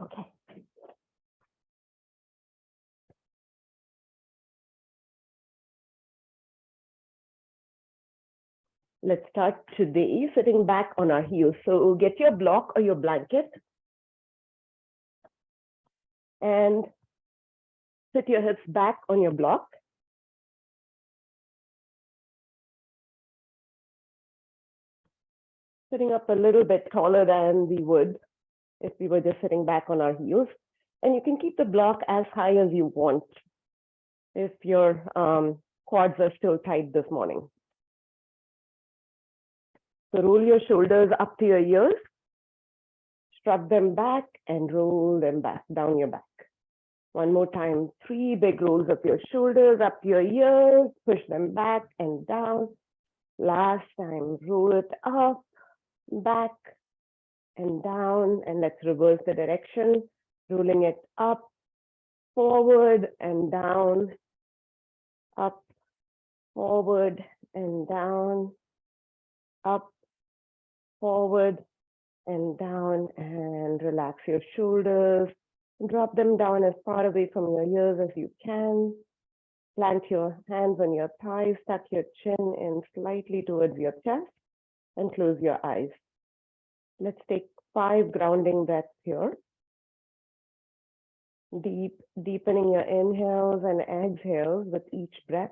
Okay. Let's start today sitting back on our heels. So get your block or your blanket and sit your hips back on your block. Sitting up a little bit taller than we would if we were just sitting back on our heels. And you can keep the block as high as you want if your quads are still tight this morning. So roll your shoulders up to your ears, shrug them back and roll them back down your back. One more time, 3 big rolls of your shoulders up to your ears, push them back and down. Last time, roll it up, back and down, and let's reverse the direction, rolling it up, forward and down, up, forward and down, up, forward and down, and relax your shoulders. Drop them down as far away from your ears as you can. Plant your hands on your thighs, tuck your chin in slightly towards your chest, and close your eyes. Let's take 5 grounding breaths here. Deepening your inhales and exhales with each breath.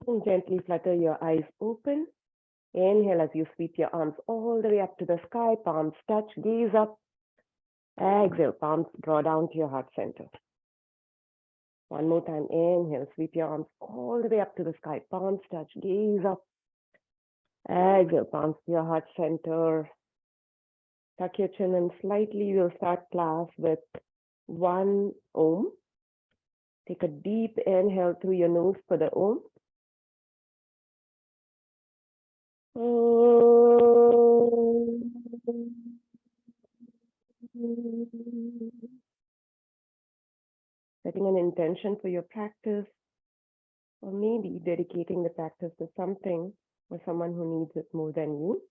And gently flutter your eyes open. Inhale as you sweep your arms all the way up to the sky, palms touch, gaze up. Exhale, palms draw down to your heart center. One more time, inhale, sweep your arms all the way up to the sky, palms touch, gaze up. Exhale, palms to your heart center. Tuck your chin in slightly. We'll start class with 1 Om. Take a deep inhale through your nose for the Om. Setting an intention for your practice, or maybe dedicating the practice to something or someone who needs it more than you.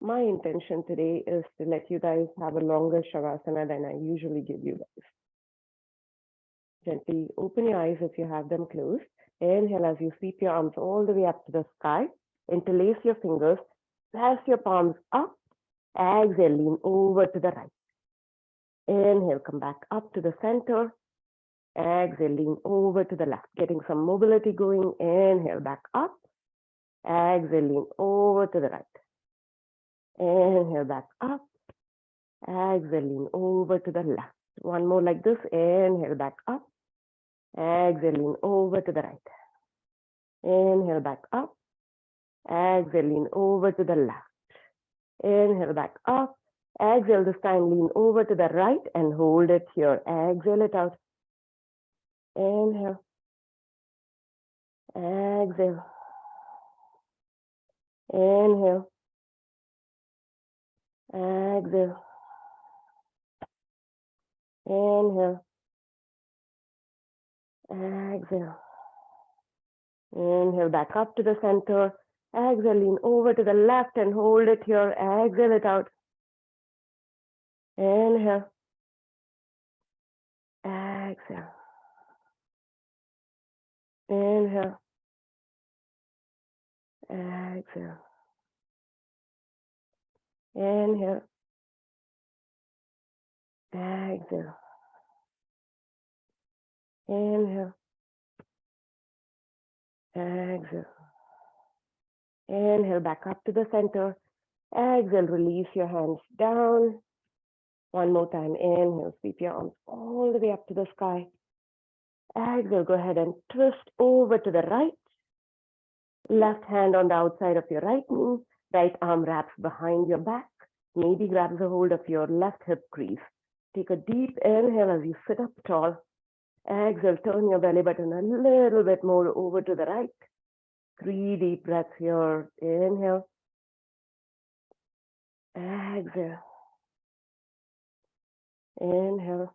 My intention today is to let you guys have a longer Shavasana than I usually give you guys. Gently open your eyes if you have them closed. Inhale as you sweep your arms all the way up to the sky. Interlace your fingers. Press your palms up. Exhale, lean over to the right. Inhale, come back up to the center. Exhale, lean over to the left. Getting some mobility going. Inhale, back up. Exhale, lean over to the right. Inhale, back up. Exhale, lean over to the left. One more like this. Inhale, back up. Exhale, lean over to the right. Inhale, back up. Exhale, lean over to the left. Inhale, back up. Exhale, this time lean over to the right and hold it here. Exhale it out. Inhale. Exhale. Inhale. Exhale. Inhale. Exhale. Inhale, back up to the center. Exhale, lean over to the left and hold it here. Exhale it out. Inhale. Exhale. Inhale. Exhale. Inhale. Exhale. Inhale. Exhale. Inhale, back up to the center. Exhale, release your hands down. One more time. Inhale, sweep your arms all the way up to the sky. Exhale, go ahead and twist over to the right. Left hand on the outside of your right knee. Right arm wraps behind your back. Maybe grabs a hold of your left hip crease. Take a deep inhale as you sit up tall. Exhale, turn your belly button a little bit more over to the right. 3 deep breaths here. Inhale. Exhale. Inhale.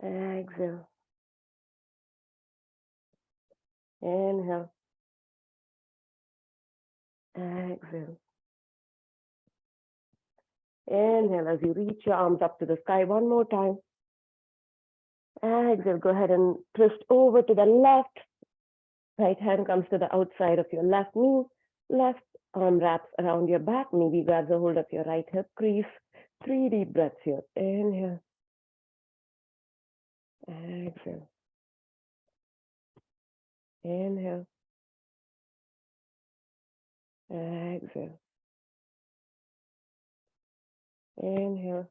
Exhale. Inhale. Exhale. Inhale as you reach your arms up to the sky one more time. Exhale, go ahead and twist over to the left. Right hand comes to the outside of your left knee. Left arm wraps around your back. Maybe grabs a hold of your right hip crease. 3 deep breaths here. Inhale. Exhale. Inhale. Exhale. Inhale.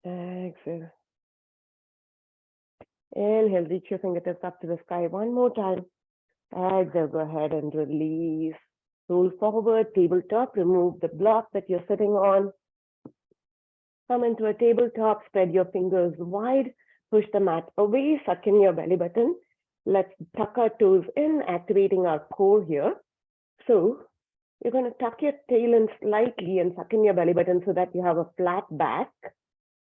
Exhale. Inhale, reach your fingertips up to the sky one more time. Exhale, go ahead and release. Roll forward, tabletop, remove the block that you're sitting on. Come into a tabletop, spread your fingers wide, push the mat away, suck in your belly button. Let's tuck our toes in, activating our core here. So you're going to tuck your tail in slightly and suck in your belly button so that you have a flat back.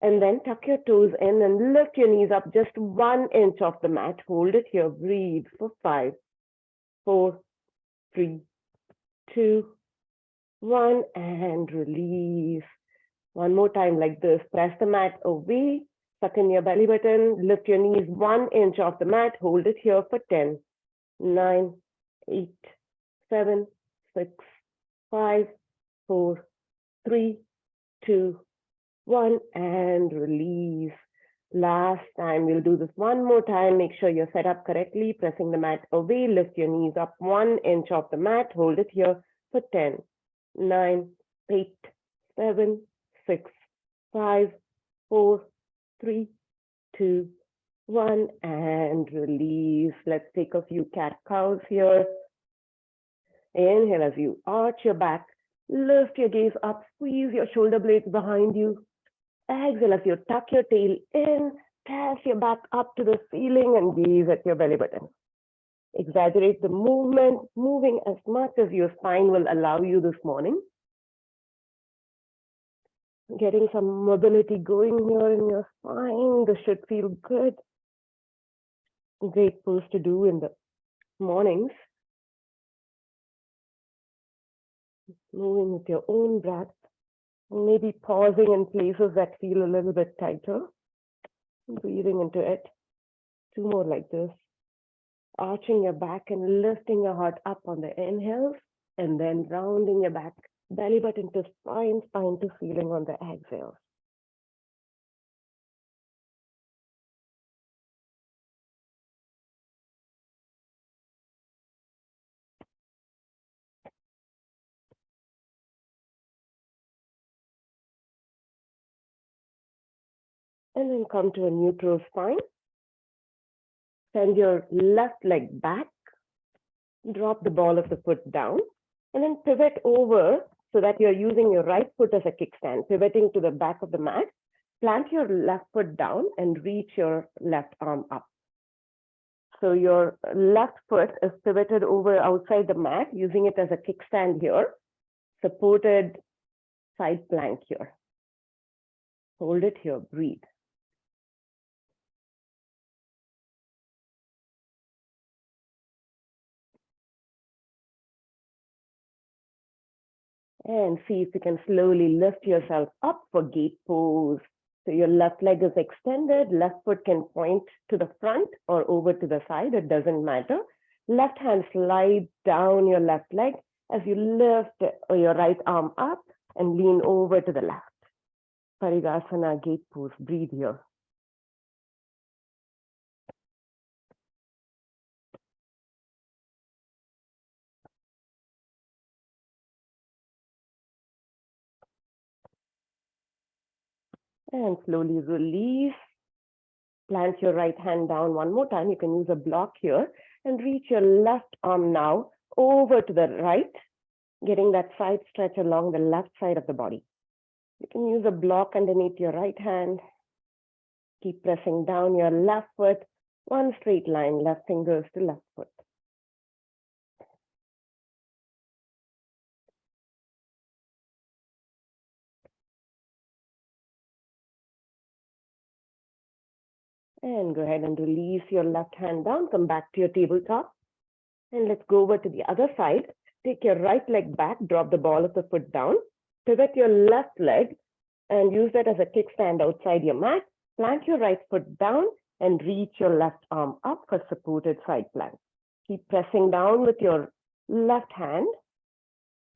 And then tuck your toes in and lift your knees up just 1 inch off the mat. Hold it here. Breathe for 5, 4, 3, 2, 1, and release. One more time like this. Press the mat away. Suck in your belly button. Lift your knees 1 inch off the mat. Hold it here for 10, 9, 8, 7, 6, 5, 4, 3, 2, 1, and release. Last time, we'll do this one more time. Make sure you're set up correctly. Pressing the mat away, lift your knees up 1 inch off the mat. Hold it here for 10, 9, 8, 7, 6, 5, 4, 3, 2, 1, and release. Let's take a few cat-cows here. Inhale as you arch your back. Lift your gaze up. Squeeze your shoulder blades behind you. Exhale as you tuck your tail in, press your back up to the ceiling and gaze at your belly button. Exaggerate the movement, moving as much as your spine will allow you this morning. Getting some mobility going here in your spine. This should feel good. Great pose to do in the mornings. Moving with your own breath. Maybe pausing in places that feel a little bit tighter. Breathing into it. 2 more like this. Arching your back and lifting your heart up on the inhales, and then rounding your back, belly button to spine, spine to ceiling on the exhales. And then come to a neutral spine. Send your left leg back. Drop the ball of the foot down. And then pivot over so that you're using your right foot as a kickstand, pivoting to the back of the mat. Plant your left foot down and reach your left arm up. So your left foot is pivoted over outside the mat, using it as a kickstand here. Supported side plank here. Hold it here, breathe. And see if you can slowly lift yourself up for gate pose. So your left leg is extended, left foot can point to the front or over to the side, it doesn't matter. Left hand slides down your left leg as you lift your right arm up and lean over to the left. Parigasana gate pose, breathe here. And slowly release. Plant your right hand down one more time. You can use a block here and reach your left arm now over to the right, getting that side stretch along the left side of the body. You can use a block underneath your right hand. Keep pressing down your left foot, one straight line, left fingers to left foot. And go ahead and release your left hand down. Come back to your tabletop. And let's go over to the other side. Take your right leg back, drop the ball of the foot down. Pivot your left leg and use that as a kickstand outside your mat. Plant your right foot down and reach your left arm up for supported side plank. Keep pressing down with your left hand.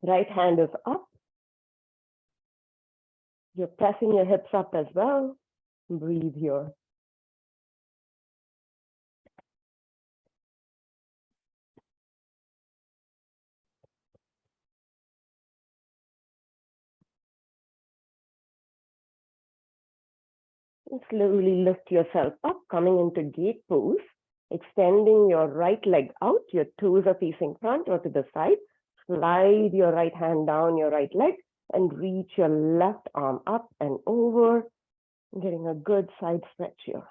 Right hand is up. You're pressing your hips up as well. Breathe here. And slowly lift yourself up, coming into gate pose, extending your right leg out. Your toes are facing front or to the side. Slide your right hand down your right leg and reach your left arm up and over, getting a good side stretch here.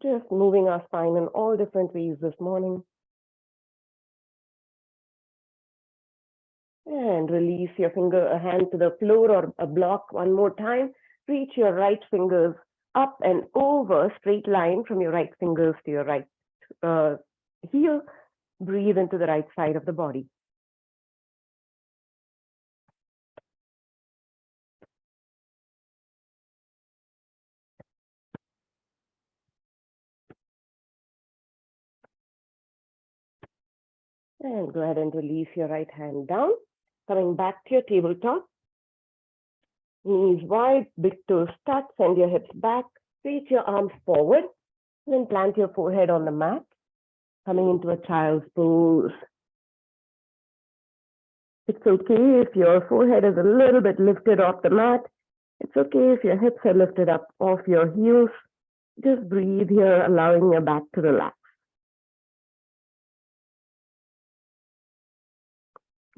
Just moving our spine in all different ways this morning. And release your hand to the floor or a block one more time. Reach your right fingers up and over, straight line from your right fingers to your right heel. Breathe into the right side of the body. And go ahead and release your right hand down. Coming back to your tabletop. Knees wide, big toes touch, send your hips back, reach your arms forward, and then plant your forehead on the mat, coming into a child's pose. It's okay if your forehead is a little bit lifted off the mat. It's okay if your hips are lifted up off your heels. Just breathe here, allowing your back to relax.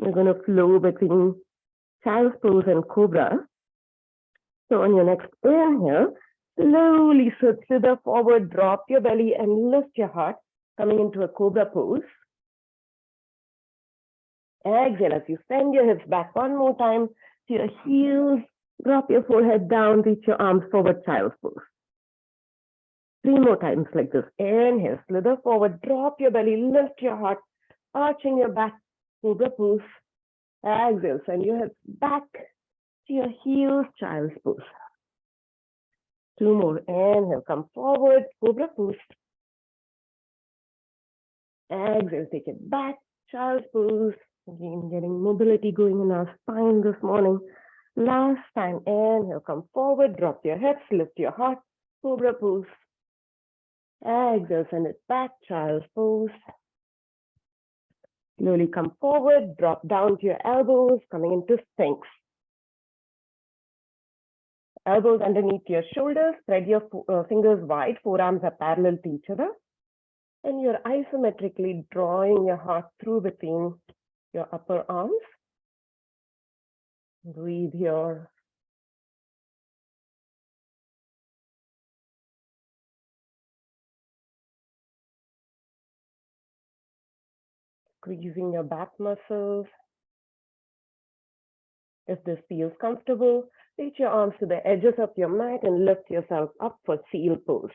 You're going to flow between child's pose and cobra. So on your next inhale, slowly slither forward, drop your belly and lift your heart, coming into a cobra pose. Exhale as you send your hips back one more time to your heels. Drop your forehead down, reach your arms forward, child's pose. 3 more times like this. Inhale, slither forward, drop your belly, lift your heart, arching your back, cobra pose. Exhale, send your hips back to your heels, child's pose. 2 more. Inhale, come forward, cobra pose. Exhale, take it back, child's pose. Again, getting mobility going in our spine this morning. Last time, inhale, come forward, drop your hips, lift your heart, cobra pose. Exhale, send it back, child's pose. Slowly come forward, drop down to your elbows, coming into Sphinx. Elbows underneath your shoulders, spread your fingers wide, forearms are parallel to each other. And you're isometrically drawing your heart through between your upper arms. Breathe here. Squeezing your back muscles. If this feels comfortable, reach your arms to the edges of your mat and lift yourself up for seal pose.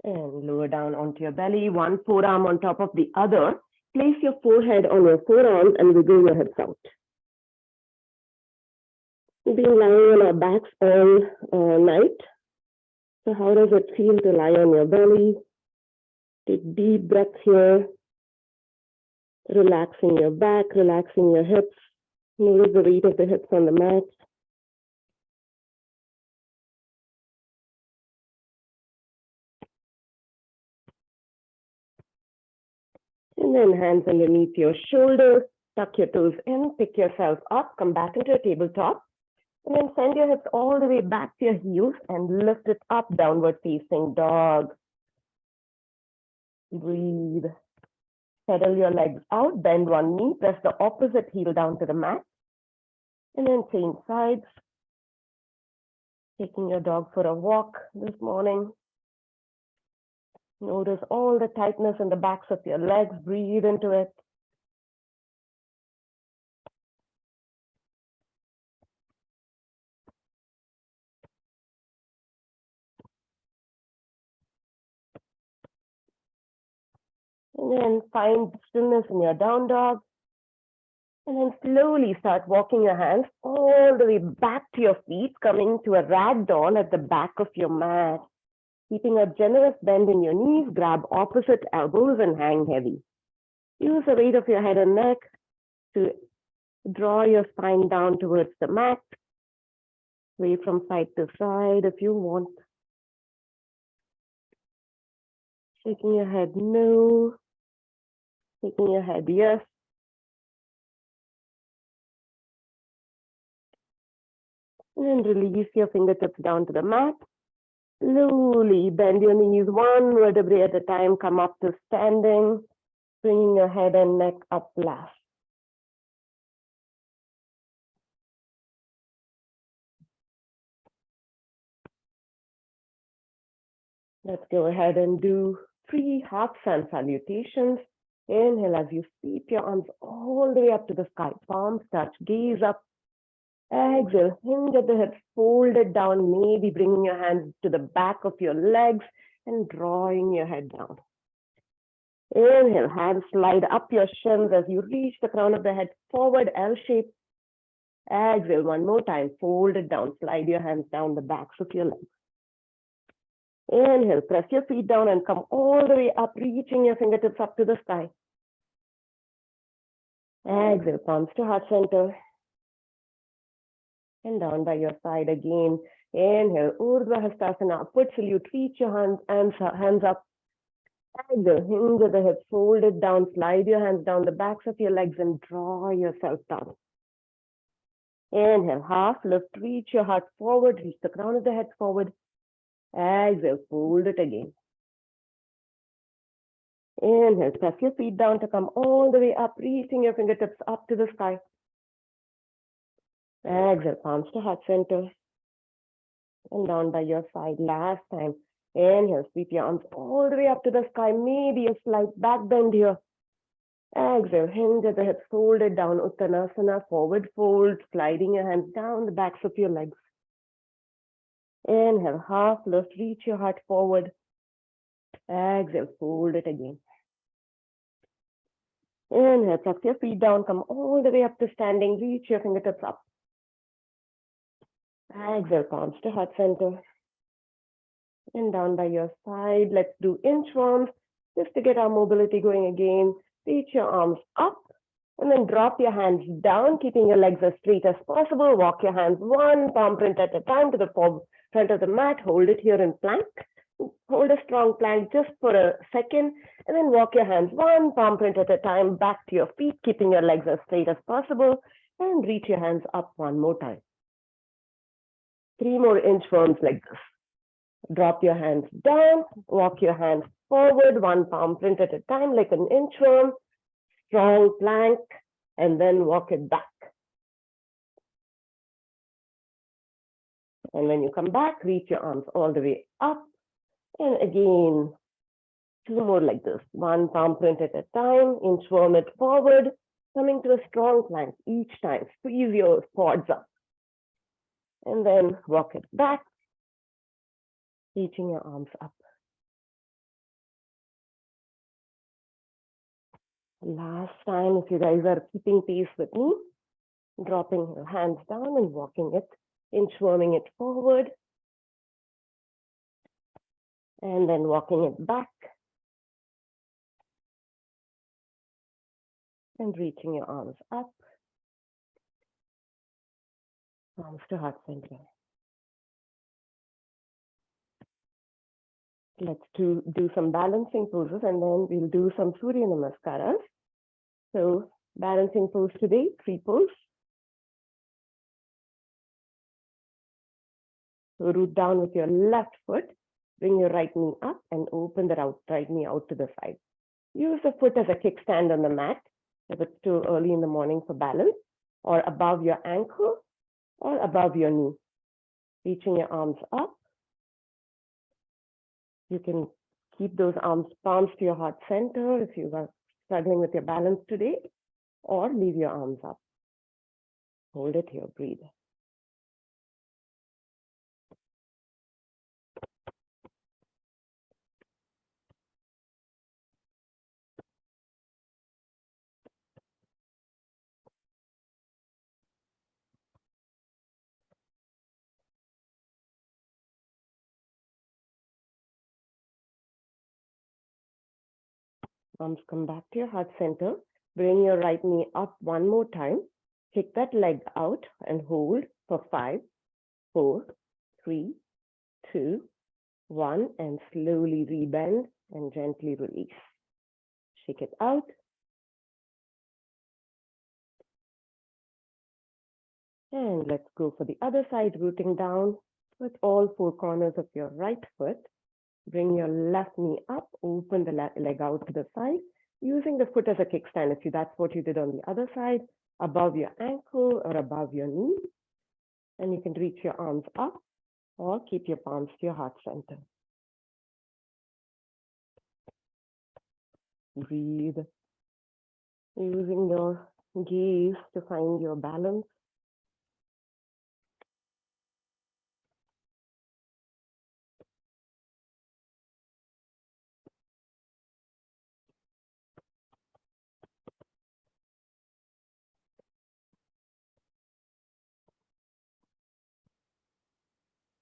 And lower down onto your belly, one forearm on top of the other. Place your forehead on your forearms and wiggle your hips out. We've been lying on our backs all night. So how does it feel to lie on your belly? Take deep breaths here. Relaxing your back, relaxing your hips. Notice the weight of the hips on the mat. And then hands underneath your shoulders. Tuck your toes in, pick yourself up, come back into a tabletop. And then send your hips all the way back to your heels and lift it up, downward facing dog. Breathe. Pedal your legs out, bend one knee, press the opposite heel down to the mat. And then change sides. Taking your dog for a walk this morning. Notice all the tightness in the backs of your legs. Breathe into it. And then find stillness in your down dog. And then slowly start walking your hands all the way back to your feet, coming to a ragdoll at the back of your mat. Keeping a generous bend in your knees, grab opposite elbows and hang heavy. Use the weight of your head and neck to draw your spine down towards the mat. Sway from side to side if you want. Shaking your head no. Shaking your head yes. And then release your fingertips down to the mat. Slowly bend your knees one vertebrae at a time. Come up to standing, bringing your head and neck up last. Let's go ahead and do 3 half sun salutations. Inhale as you sweep your arms all the way up to the sky. Palms touch, gaze up. Exhale, hinge at the hips, fold it down, maybe bringing your hands to the back of your legs and drawing your head down. Inhale, hands slide up your shins as you reach the crown of the head forward, L shape. Exhale, one more time, fold it down, slide your hands down the backs of your legs. Inhale, press your feet down and come all the way up, reaching your fingertips up to the sky. Exhale, palms to heart center. And down by your side again. Inhale, Urdhva Hastasana, upward salute, reach your hands up. Exhale, hinge at the hips, fold it down, slide your hands down the backs of your legs and draw yourself down. Inhale, half lift, reach your heart forward, reach the crown of the head forward. Exhale, fold it again. Inhale, press your feet down to come all the way up, reaching your fingertips up to the sky. Exhale, palms to heart center. And down by your side, last time. Inhale, sweep your arms all the way up to the sky, maybe a slight back bend here. Exhale, hinge at the hips, fold it down, Uttanasana, forward fold, sliding your hands down the backs of your legs. Inhale, half lift, reach your heart forward. Exhale, fold it again. Inhale, tuck your feet down, come all the way up to standing, reach your fingertips up. Exhale, palms to heart center. And down by your side, let's do inchworms, just to get our mobility going again. Reach your arms up, and then drop your hands down, keeping your legs as straight as possible. Walk your hands one palm print at a time to the front of the mat. Hold it here in plank. Hold a strong plank just for a second, and then walk your hands one palm print at a time back to your feet, keeping your legs as straight as possible, and reach your hands up one more time. 3 more inchworms like this. Drop your hands down, walk your hands forward, one palm print at a time like an inchworm, strong plank, and then walk it back. And when you come back, reach your arms all the way up. And again, 2 more like this. One palm print at a time, inchworm it forward, coming to a strong plank each time. Squeeze your quads up. And then walk it back, reaching your arms up. Last time, if you guys are keeping pace with me, dropping your hands down and walking it, inchworming it forward, and then walking it back, and reaching your arms up. Palms to heart center. Let's do some balancing poses, and then we'll do some Surya Namaskaras. So balancing pose today, 3 pose. So root down with your left foot, bring your right knee up and open the right knee out to the side. Use the foot as a kickstand on the mat if it's too early in the morning for balance, or above your ankle or above your knee. Reaching your arms up. You can keep those arms palms to your heart center if you are struggling with your balance today, or leave your arms up. Hold it here, breathe. Arms come back to your heart center. Bring your right knee up one more time. Kick that leg out and hold for 5, 4, 3, 2, 1, and slowly rebend and gently release. Shake it out. And let's go for the other side, rooting down with all 4 corners of your right foot. Bring your left knee up, open the leg out to the side, using the foot as a kickstand. If that's what you did on the other side, above your ankle or above your knee. And you can reach your arms up or keep your palms to your heart center. Breathe. Using your gaze to find your balance.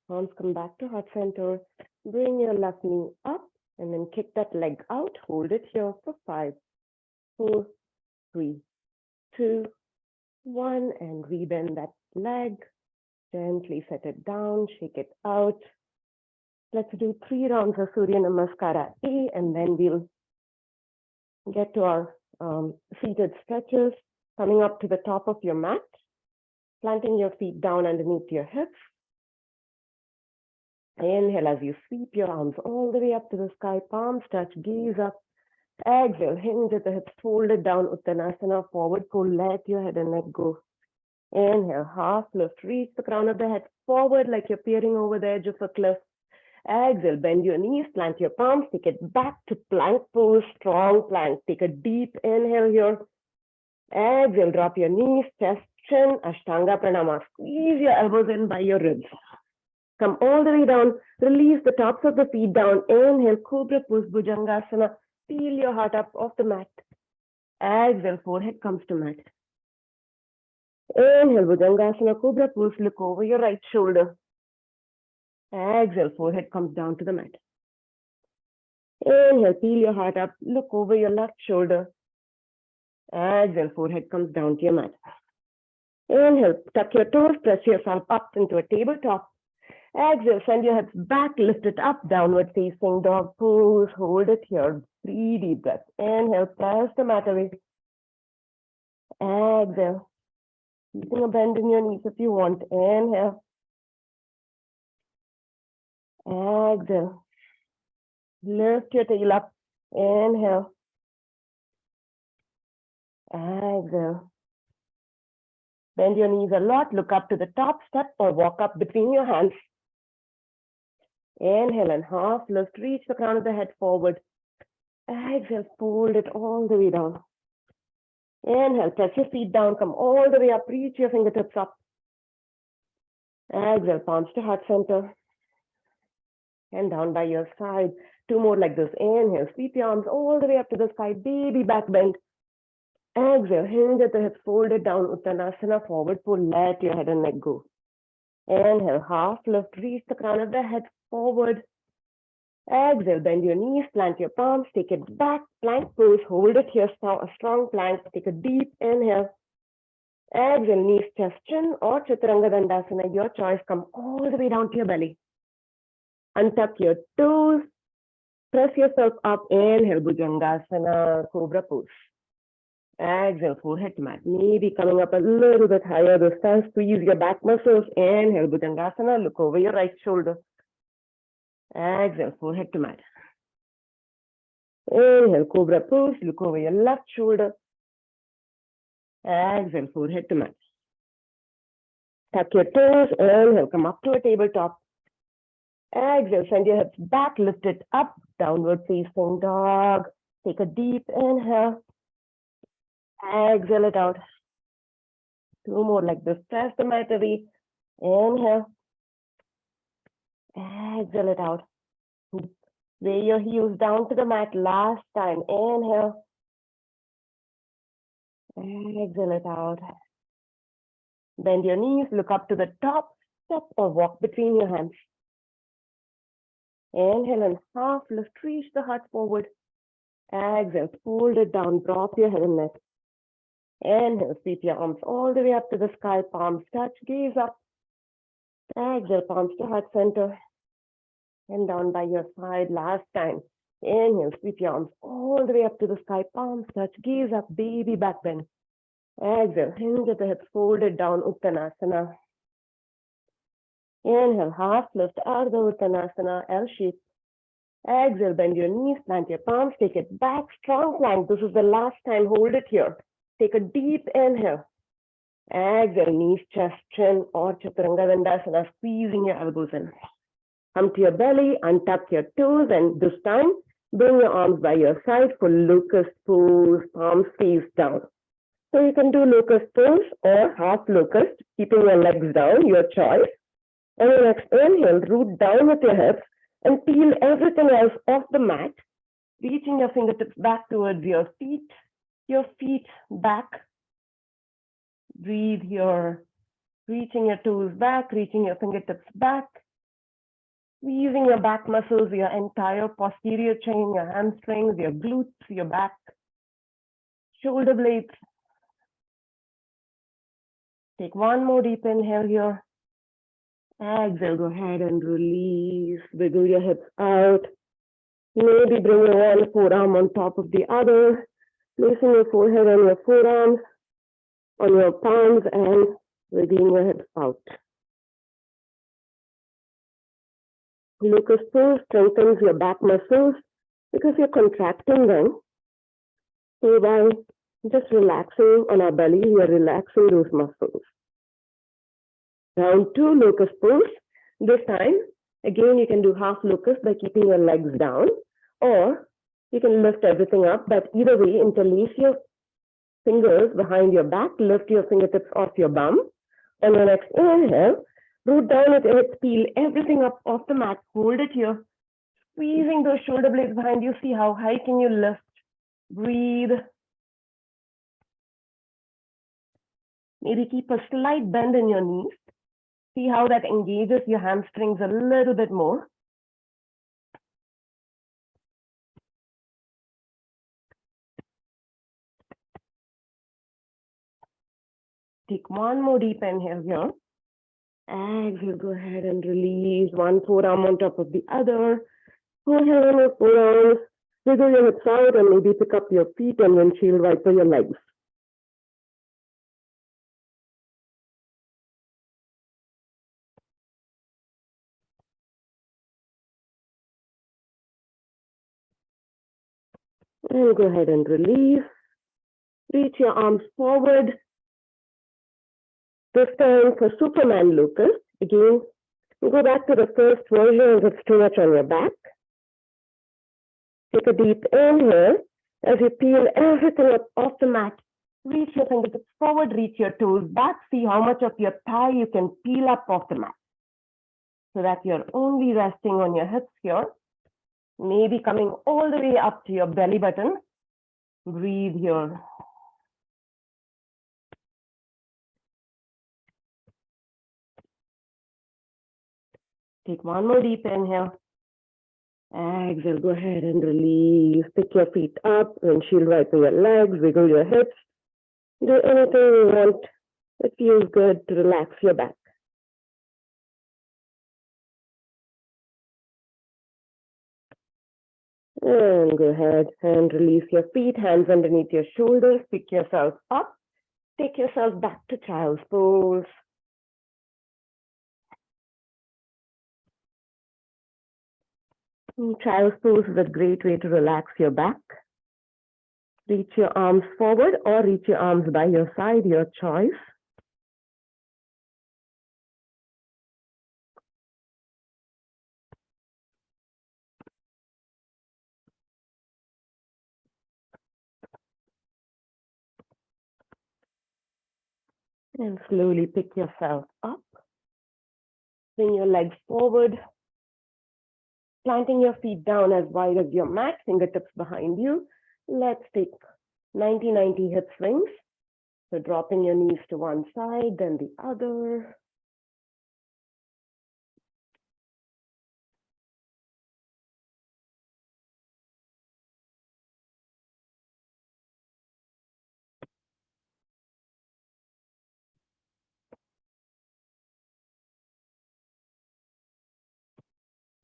Arms come back to heart center. Bring your left knee up and then kick that leg out. Hold it here for 5, 4, 3, 2, 1, and rebend that leg. Gently set it down, shake it out. Let's do 3 rounds of Surya Namaskara A, and then we'll get to our seated stretches. Coming up to the top of your mat, planting your feet down underneath your hips. Inhale as you sweep your arms all the way up to the sky, palms touch, gaze up. Exhale, hinge at the hips, fold it down, Uttanasana, forward fold, let your head and neck go. Inhale, half lift, reach the crown of the head forward like you're peering over the edge of a cliff. Exhale, bend your knees, plant your palms, take it back to plank pose, strong plank. Take a deep inhale here. Exhale, drop your knees, chest, chin, Ashtanga Pranama. Squeeze your elbows in by your ribs. Come all the way down, release the tops of the feet down. Inhale, Cobra Pose, Bhujangasana. Peel your heart up off the mat. Exhale, forehead comes to mat. Inhale, Bhujangasana, Cobra Pose, look over your right shoulder. Exhale, forehead comes down to the mat. Inhale, peel your heart up, look over your left shoulder. Exhale, forehead comes down to your mat. Inhale, tuck your toes, press yourself up into a tabletop. Exhale, send your hips back, lift it up, downward facing dog pose. Hold it here. 3 deep breaths. Inhale, press the mat away. Exhale, keeping a bend in your knees if you want. Inhale. Exhale. Lift your tail up. Inhale. Exhale. Bend your knees a lot. Look up to the top step or walk up between your hands. Inhale and half lift. Reach the crown of the head forward. Exhale, fold it all the way down. Inhale, press your feet down. Come all the way up. Reach your fingertips up. Exhale, palms to heart center. And down by your side. 2 more like this. Inhale, sweep your arms all the way up to the sky. Baby back bend. Exhale, hinge at the hips, fold it down. Uttanasana, forward fold. Let your head and neck go. Inhale, half lift, reach the crown of the head forward. Exhale, bend your knees, plant your palms, take it back, plank pose, hold it here, a strong plank. Take a deep inhale. Exhale, knees, chest, chin, or Chaturanga Dandasana, your choice. Come all the way down to your belly. Untuck your toes. Press yourself up. Inhale, Bhujangasana, Cobra pose. Exhale, forehead to mat. Maybe coming up a little bit higher this time. Squeeze your back muscles. Inhale, Bhujangasana. Look over your right shoulder. Exhale, forehead to mat. Inhale, Cobra pose. Look over your left shoulder. Exhale, forehead to mat. Tuck your toes. Inhale, come up to a tabletop. Exhale, send your hips back. Lift it up. Downward facing dog. Take a deep inhale. Exhale it out. Two more like this. Press the mat away. Inhale. Exhale it out. Lay your heels down to the mat. Last time. Inhale. Exhale it out. Bend your knees. Look up to the top. Step or walk between your hands. Inhale and half lift. Reach the heart forward. Exhale. Fold it down. Drop your head and neck. Inhale, sweep your arms all the way up to the sky, palms touch, gaze up. Exhale, palms to heart center. And down by your side, last time. Inhale, sweep your arms all the way up to the sky, palms touch, gaze up, baby back bend. Exhale, hinge at the hips, fold it down, Uttanasana. Inhale, half lift, Ardha Uttanasana, L shape. Exhale, bend your knees, plant your palms, take it back, strong plank. This is the last time, hold it here. Take a deep inhale. Exhale, knees, chest, chin, or Chaturanga Dandasana, squeezing your elbows in. Come to your belly, untuck your toes, and this time, bring your arms by your side for locust pose, palms face down. So you can do locust pose or half locust, keeping your legs down, your choice. And your next inhale, root down with your hips and peel everything else off the mat, reaching your fingertips back towards your feet back. Breathe here, reaching your toes back, reaching your fingertips back, squeezing your back muscles, your entire posterior chain, your hamstrings, your glutes, your back, shoulder blades. Take one more deep inhale here. Exhale, go ahead and release. Wiggle your hips out. Maybe bring your one forearm on top of the other, placing your forehead on your forearms, on your palms, and wiggling your hips out. Locust pose strengthens your back muscles because you're contracting them. So by just relaxing on our belly, you're relaxing those muscles. Round two, locust pose. This time, again, you can do half locust by keeping your legs down, or you can lift everything up, but either way, interlace your fingers behind your back, lift your fingertips off your bum. On your next inhale, root down with your hips, peel everything up off the mat, hold it here, squeezing those shoulder blades behind you. See how high can you lift. Breathe. Maybe keep a slight bend in your knees. See how that engages your hamstrings a little bit more. Take one more deep inhale here. Exhale, go ahead and release one forearm on top of the other. Go ahead on your forearms. Wiggle your hips out and maybe pick up your feet and windshield wiper your legs. And go ahead and release. Reach your arms forward. This time for Superman locust. Again, you go back to the first version of the stretch on your back. Take a deep inhale as you peel everything up off the mat. Reach your fingertips forward, reach your toes back. See how much of your thigh you can peel up off the mat. So that you're only resting on your hips here. Maybe coming all the way up to your belly button. Breathe here. Take one more deep inhale. Exhale, go ahead and release. Pick your feet up, windshield wiper your legs, wiggle your hips. Do anything you want It feels good to relax your back. And go ahead and release your feet, hands underneath your shoulders, pick yourself up, take yourself back to child's pose. Child's pose is a great way to relax your back. Reach your arms forward or reach your arms by your side, your choice. And slowly pick yourself up. Bring your legs forward, planting your feet down as wide as your mat, fingertips behind you. Let's take 90-90 hip swings. So dropping your knees to one side, then the other.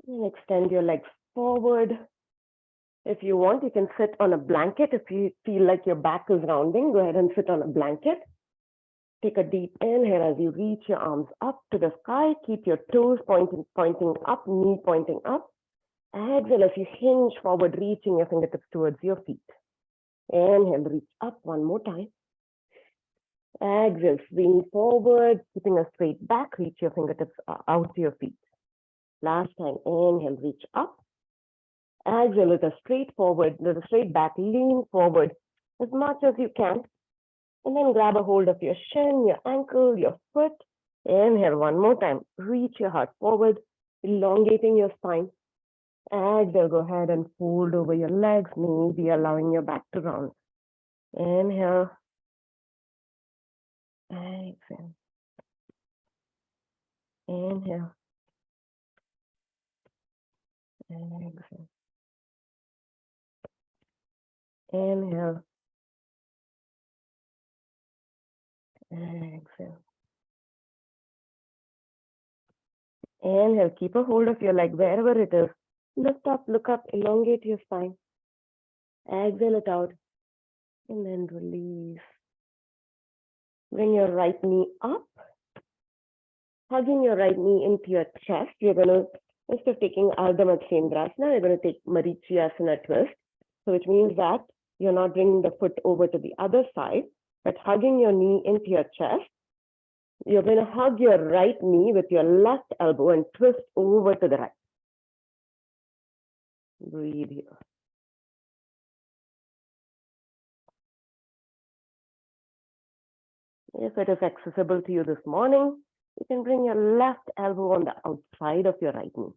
And extend your legs forward. If you want, you can sit on a blanket. If you feel like your back is rounding, go ahead and sit on a blanket. Take a deep inhale as you reach your arms up to the sky. Keep your toes pointing up, knee pointing up. Exhale as you hinge forward, reaching your fingertips towards your feet. Inhale, reach up one more time. Exhale, swing forward, keeping a straight back, reach your fingertips out to your feet. Last time, inhale, reach up. Exhale with a straight forward, with a straight back, lean forward as much as you can. And then grab a hold of your shin, your ankle, your foot. Inhale one more time. Reach your heart forward, elongating your spine. Exhale, go ahead and fold over your legs, maybe allowing your back to round. Inhale. Exhale. Inhale. Exhale. Inhale. Exhale. Inhale, keep a hold of your leg wherever it is. Lift up, look up, elongate your spine. Exhale it out. And then release. Bring your right knee up. Hugging your right knee into your chest. You're going to, instead of taking Ardha Matsyendrasana, you're going to take Marichyasana twist. So which means that you're not bringing the foot over to the other side, but hugging your knee into your chest. You're going to hug your right knee with your left elbow and twist over to the right. Breathe here. If it is accessible to you this morning, you can bring your left elbow on the outside of your right knee.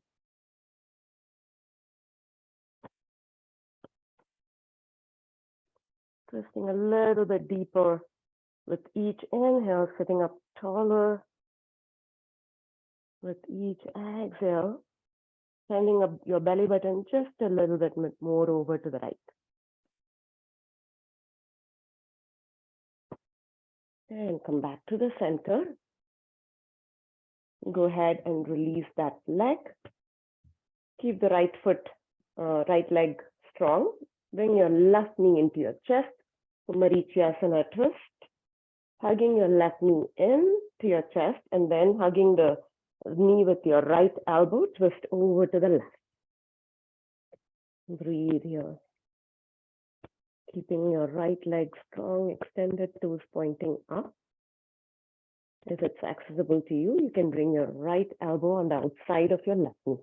Twisting a little bit deeper with each inhale, sitting up taller. With each exhale, sending up your belly button just a little bit more over to the right. And come back to the center. Go ahead and release that leg. Keep the right foot, right leg strong. Bring your left knee into your chest. Marichyasana twist. Hugging your left knee in to your chest and then hugging the knee with your right elbow. Twist over to the left. Breathe here. Keeping your right leg strong, extended, toes pointing up. If it's accessible to you, you can bring your right elbow on the outside of your left knee.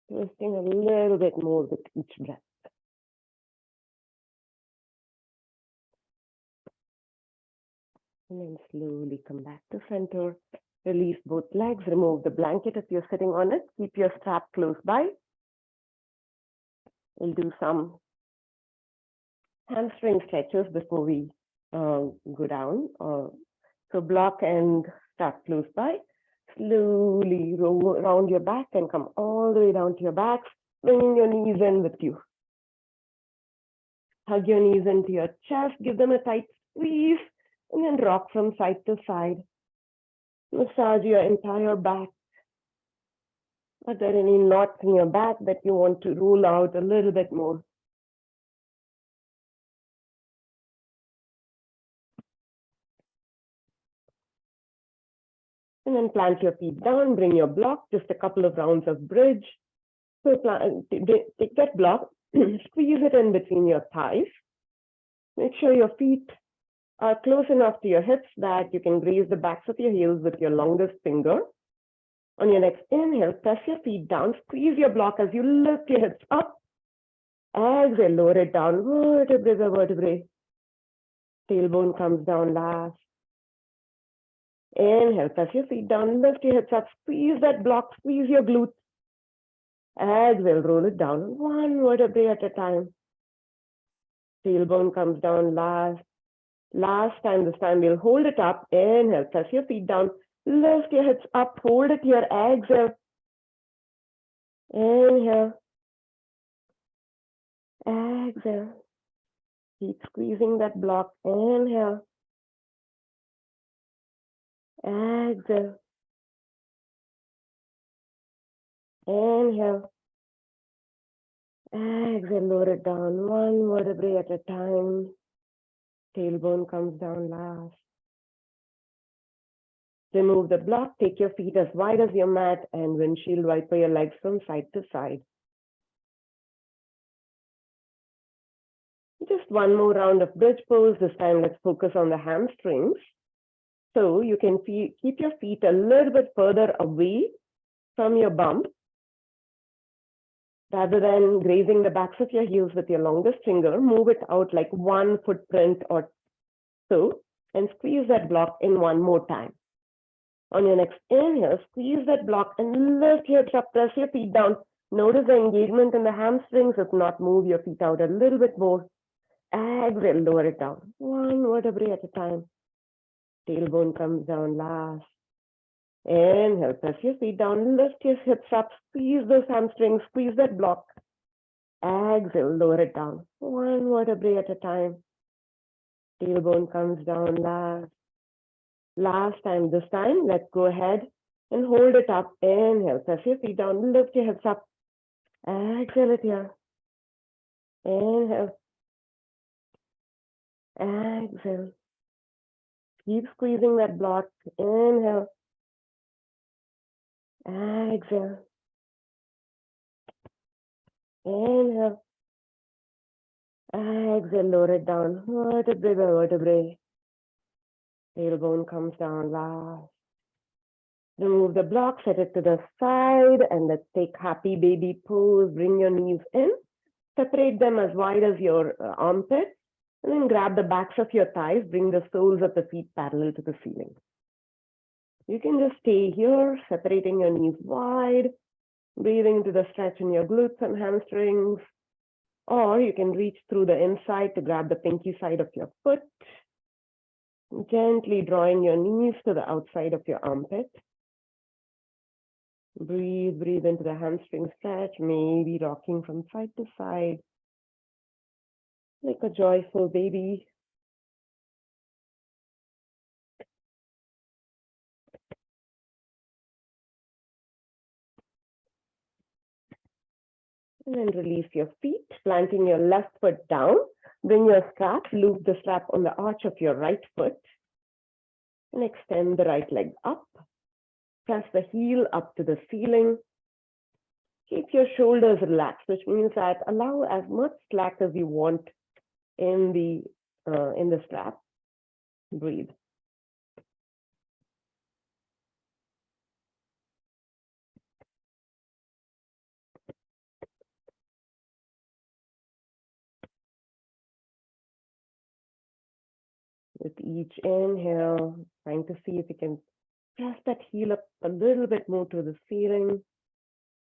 Twisting a little bit more with each breath. And then slowly come back to center. Release both legs. Remove the blanket if you're sitting on it. Keep your strap close by. We'll do some hamstring stretches before we go down. So block and start close by. Slowly roll around your back and come all the way down to your back, bringing your knees in with you. Hug your knees into your chest, give them a tight squeeze, and then rock from side to side. Massage your entire back. Are there any knots in your back that you want to roll out a little bit more? And then plant your feet down, bring your block, just a couple of rounds of bridge. So take that block, squeeze it in between your thighs. Make sure your feet are close enough to your hips that you can graze the backs of your heels with your longest finger. On your next inhale, press your feet down, squeeze your block as you lift your hips up. Exhale, lower it down, vertebrae by vertebrae. Tailbone comes down last. Inhale, press your feet down, lift your hips up, squeeze that block, squeeze your glutes. Exhale, roll it down, one vertebrae at a time. Tailbone comes down last. Last time, this time we'll hold it up. Inhale, press your feet down, lift your hips up, hold it here, exhale. Inhale. Exhale. Keep squeezing that block. Inhale. Exhale. Inhale. Exhale, lower it down, one vertebrae at a time. Tailbone comes down last. Remove the block, take your feet as wide as your mat and windshield wiper your legs from side to side. Just one more round of bridge pose. This time let's focus on the hamstrings. So you can keep your feet a little bit further away from your bum. Rather than grazing the backs of your heels with your longest finger, move it out like one footprint or so, and squeeze that block in one more time. On your next inhale, squeeze that block and lift your hips up, press your feet down. Notice the engagement in the hamstrings. If not, move your feet out a little bit more. Exhale, lower it down, one vertebrae at a time. Tailbone comes down last. Inhale, press your feet down, lift your hips up, squeeze those hamstrings, squeeze that block. Exhale, lower it down, one vertebrae at a time. Tailbone comes down last. Last time, this time, let's go ahead and hold it up. Inhale, press your feet down, lift your hips up. Exhale it here. Inhale. Exhale. Keep squeezing that block. Inhale. Exhale. Inhale. Exhale, lower it down, vertebrae by vertebrae. Tailbone comes down last. Remove the block, set it to the side, and let's take happy baby pose. Bring your knees in, separate them as wide as your armpits, and then grab the backs of your thighs, bring the soles of the feet parallel to the ceiling. You can just stay here, separating your knees wide, breathing into the stretch in your glutes and hamstrings, or you can reach through the inside to grab the pinky side of your foot, gently drawing your knees to the outside of your armpit. Breathe into the hamstring stretch, maybe rocking from side to side, like a joyful baby. And then release your feet, planting your left foot down. Bring your strap, loop the strap on the arch of your right foot, and extend the right leg up. Press the heel up to the ceiling. Keep your shoulders relaxed, which means that allow as much slack as you want in the strap. Breathe. With each inhale, trying to see if you can press that heel up a little bit more to the ceiling.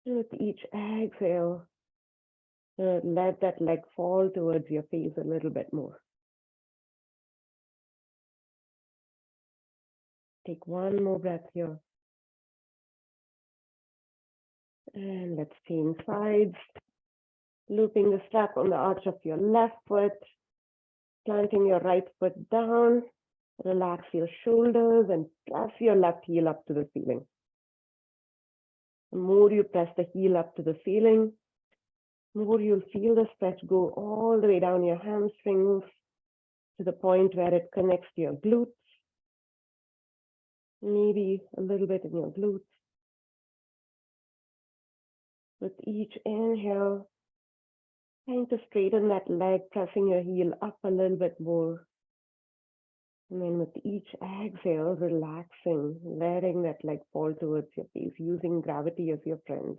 And with each exhale, Let that leg fall towards your face a little bit more. Take one more breath here. And let's change sides. Looping the strap on the arch of your left foot. Planting your right foot down. Relax your shoulders and press your left heel up to the ceiling. The more you press the heel up to the ceiling, the more you'll feel the stretch go all the way down your hamstrings to the point where it connects to your glutes. Maybe a little bit in your glutes. With each inhale, trying to straighten that leg, pressing your heel up a little bit more. And then with each exhale, relaxing, letting that leg fall towards your face, using gravity as your friend.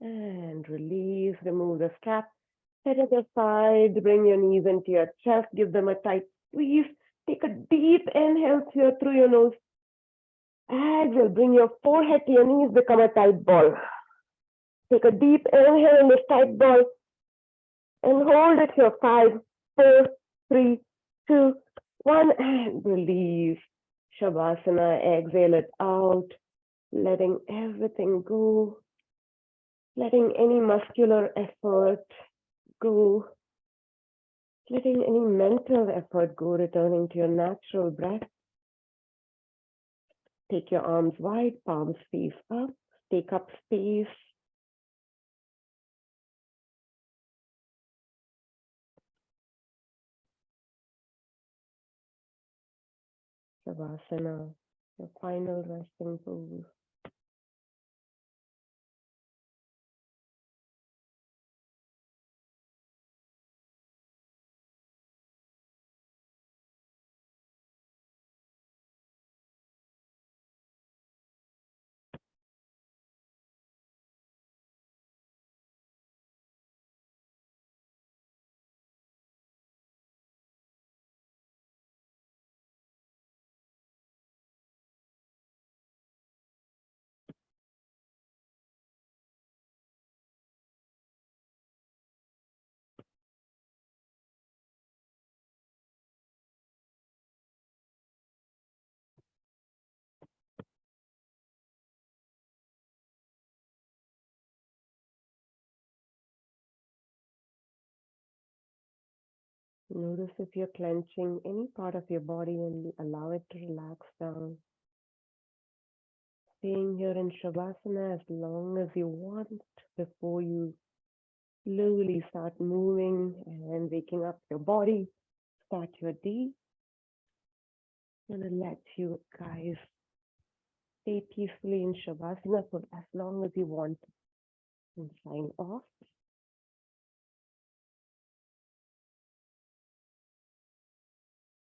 And release, remove the strap. Set it aside, bring your knees into your chest, give them a tight squeeze. Take a deep inhale through your nose. Exhale, bring your forehead to your knees, become a tight ball. Take a deep inhale in this tight ball and hold it here. 5, 4, 3, 2, 1, and release. Shavasana, exhale it out, letting everything go, letting any muscular effort go, letting any mental effort go, returning to your natural breath. Take your arms wide, palms face up, take up space. Shavasana, your final resting pose. Notice if you're clenching any part of your body and allow it to relax down. Staying here in Shavasana as long as you want before you slowly start moving and waking up your body. Start your day. I'm going to let you guys stay peacefully in Shavasana for as long as you want and sign off.